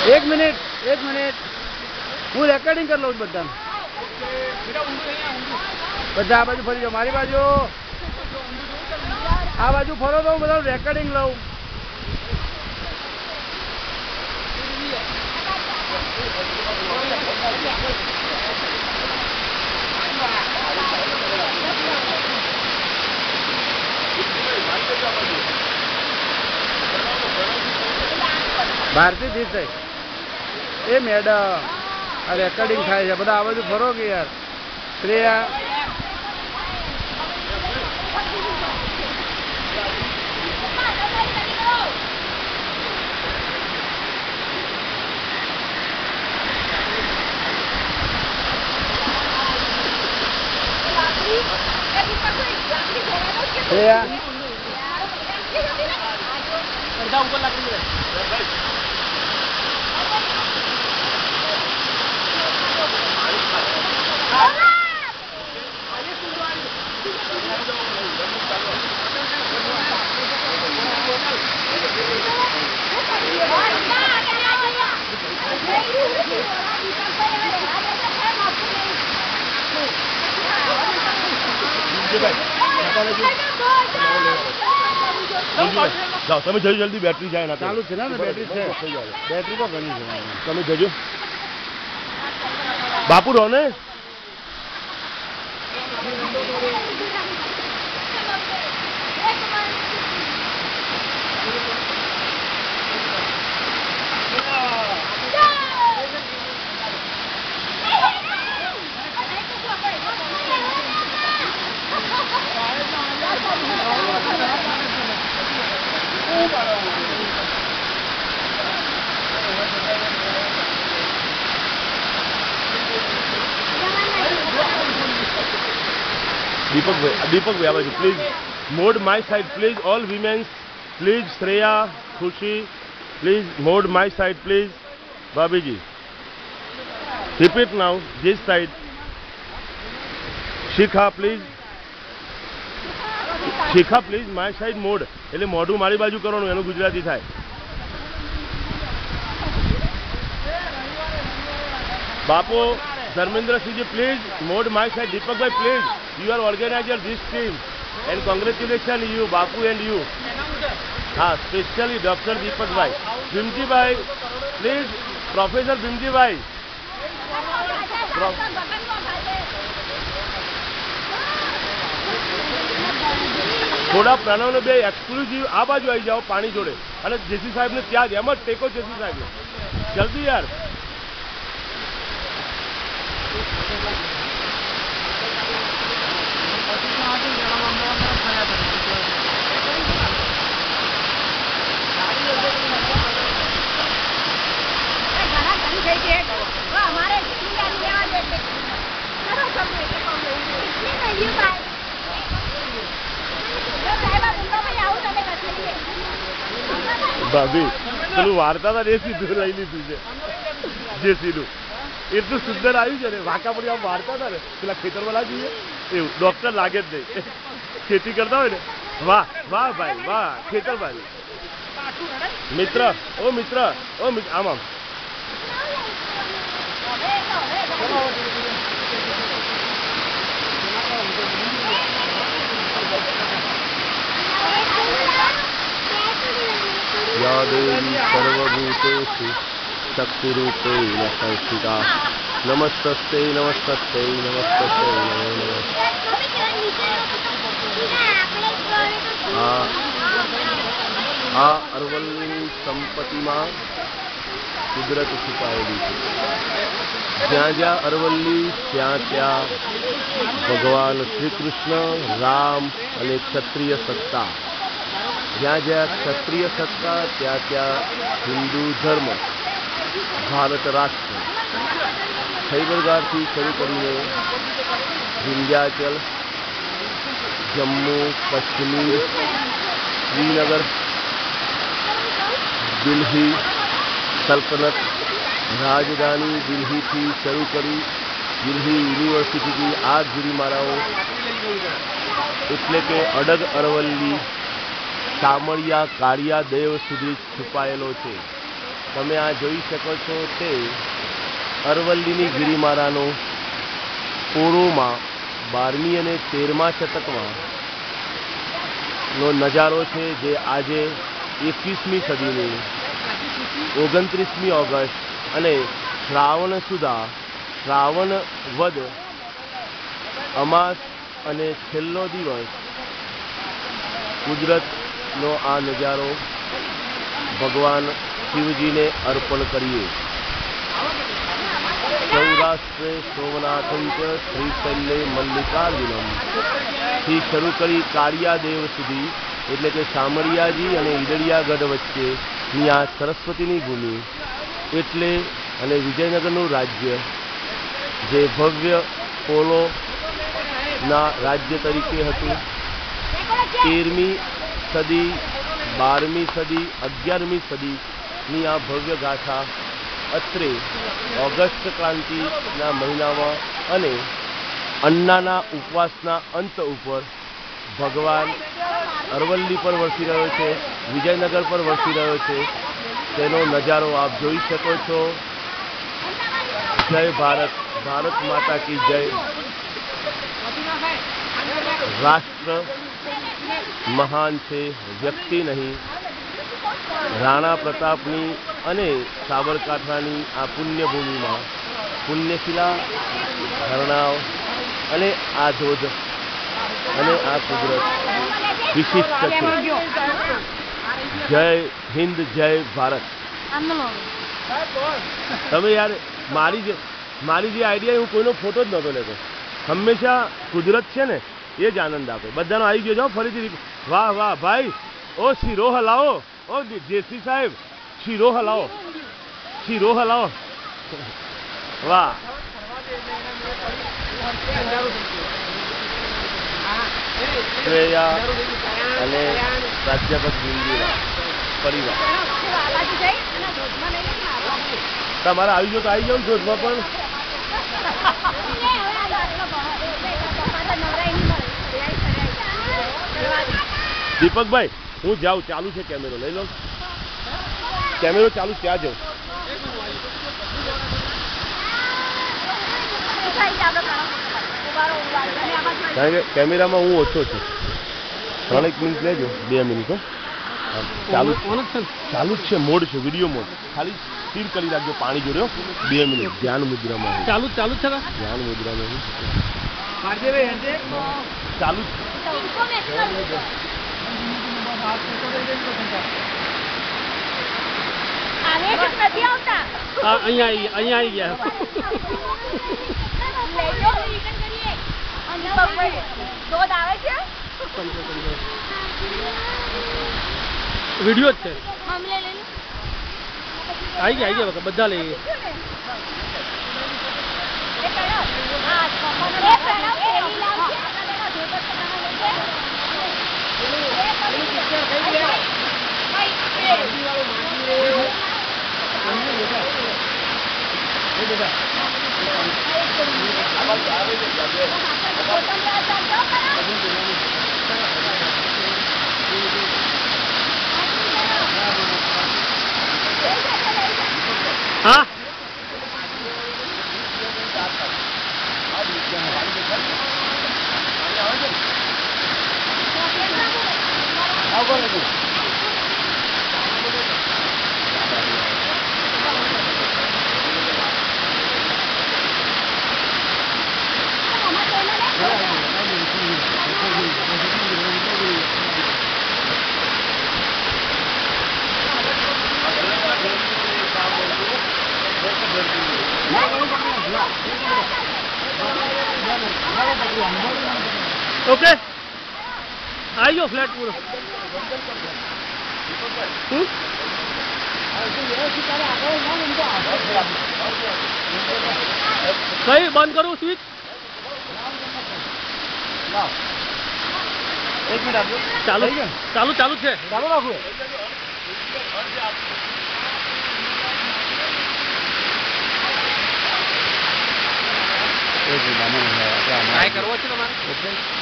एक मिनिट हूँ रेकॉर्डिंग कर लूँ बदा बदा आ बाजू फरी जाओ मारी बाजू आ बाजू फरो तो हूँ बता रेकॉर्डिंग लऊँ भारती दिस है ए मैडम आ रेकॉर्डिंग थाय छे बधा आ बाजू फरो के यार श्रेया श्रेया ऊपर लग रही है जाओ તમે જલ્દી બેટરી જાય ના ચાલુ છે ને બેટરી છે બેટરી તો ઘણી છે તમે જજો બાપુ રહો ને दीपक भैया बाजू प्लीज मोड my side please all womens please Shreya Khushi please मोड माय साइड प्लीज भाभी जी repeat now this side Shikha please my side मोड એટલે મોઢું મારી બાજુ કરવાનું એનું ગુજરાતી થાય બાપુ धर्मेंद्र सिंह जी प्लीज मोड माय साइड दीपक भाई please you are organizer this team and congratulations you बापू and you हाँ स्पेशली डॉक्टर दीपक भाई भीमजी भाई प्लीज प्रोफेसर भीमजी भाई थोड़ा प्रणव ने बे एक्सक्लूसिव आ बाजू आई जाओ पानी जोड़े અને જેસી સાહેબ ને ત્યાં એમ જ ટેકો જેસી સાહેબ જલ્દી યાર ભાભી પેલું વાર્તા હતા એ સીધું લઈ લીધું છે જે સીધું એટલું સુંદર આવ્યું છે ને વાંકા પડી આમ વાર્તા હતા ને પેલા ખેતરમાં લાગી એવું ડોક્ટર લાગે જ નહીં ખેતી કરતા હોય ને વાહ વાહ ભાઈ વાહ ખેતર ભાઈ મિત્ર આમ આમ या देवी सर्वभूतेषु शक्तिरूपेण संस्थिता नमस्तस्यै नमस्तस्यै नमस्तस्यै नमो नमः आ अरवल्ली संपत्तिमां કુદરત છુપાયેલી છે જ્યાં જ્યાં અરવલ્લી ત્યાં ત્યાં ભગવાન શ્રી કૃષ્ણ રામ અને ક્ષત્રિય સત્તા જ્યાં જ્યાં ક્ષત્રિય સત્તા ત્યાં ત્યાં હિન્દુ ધર્મ ભારત રાષ્ટ્ર ખૈબરગારથી શરૂ કરીને વિંધ્યાચલ જમ્મુ કાશ્મીર શ્રીનગર દિલ્હી सल्तनत राजधानी दिल्ली थी शुरू करी दिल्ली यूनिवर्सिटी की आज गिरिमाराओ एटले के अडग अरवल्ली शामळिया काळिया देव सुधी छुपायेलो छे। તમે આ જોઈ શકો છો તે અરવલ્લીની ગિરિમાળાનો કોરોમાં 12મી અને 13મા શતકમાં નો નજારો છે, જે આજે 21મી સદીની 29મી ઓગસ્ટ અને શ્રાવણ સુદા શ્રાવણ વદ અમાસ અને છેલ્લો દિવસ કુદરતનો આ નજારો ભગવાન શિવજીને અર્પણ કરીએ. સૌરાષ્ટ્રે સોમનાથં ચ શ્રીશૈલે મલ્લિકાર્જુનમ થી શરૂ કરી કાળિયાદેવ સુધી, એટલે કે શામળિયાજી અને ઈડરિયાગઢ વચ્ચેની આ સરસ્વતીની ભૂમિ એટલે અને વિજયનગરનું રાજ્ય જે ભવ્ય પોલોના રાજ્ય તરીકે હતું. 13મી સદી, 12મી સદી, 11મી સદીની આ ભવ્ય ગાથા અત્રે ઓગસ્ટ ક્રાંતિના મહિનામાં અને અન્નાના ઉપવાસના અંત ઉપર ભગવાન અરવલ્લી પર વરસી રહ્યો છે, વિજયનગર પર વરસી રહ્યો છે, તેનો નજારો આપ જોઈ શકો છો. જય ભારત, ભારત માતા કી જય. રાષ્ટ્ર મહાન છે, વ્યક્તિ નહીં. રાણા પ્રતાપની અને સાબરકાંઠાની આ પુણ્યભૂમિમાં પુણ્યશિલા, ઝરણાઓ અને આ ધોધ અને આ કુદરત વિશિષ્ટ છે. જય હિન્દ, જય ભારત. તમે યાર મારી જે આઈડિયા, હું કોઈનો ફોટો જ નહોતો લેતો. હંમેશા કુદરત છે ને એ જ આનંદ આપે. બધાનો આવી ગયો છો ફરીથી. વાહ વાહ ભાઈ. ઓ શીરો હલાવો, ઓ જેસી સાહેબ શીરો હલાવો, શીરો હલાવો. વાહ. શ્રેયા અને પ્રાધ્યાપક બિંદુરા પરિવાર તમારે આવી ગયો તો આવી જાવ ને ધોધમાં. પણ દીપકભાઈ હું જાઉં, ચાલુ છે કેમેરો, લઈ લો કેમેરો ચાલુ, ત્યાં જાઉં. કારણ કે કેમેરામાં હું ઓછો છું. 3 મિનિટ લેજો, 2 મિનિટ. ચાલુ ચાલુ જ છે, મોડ છે, વિડીયો મોડ. ખાલી સ્થિર કરી રાખજો પાણી જોડ્યો. 2 મિનિટ ધ્યાન મુદ્રામાં. ચાલુ છે ધ્યાન મુદ્રામાં ચાલુ. અહીંયા આવી ગયા. વિડીયો જ છે. આવી ગયા બધા લઈ હા. ओके आइयो फ्लैट पूरा कहीं बंद करूँ स्विच एक मिनट चालू चालू चालू है चालू रखो एक मिनट करवा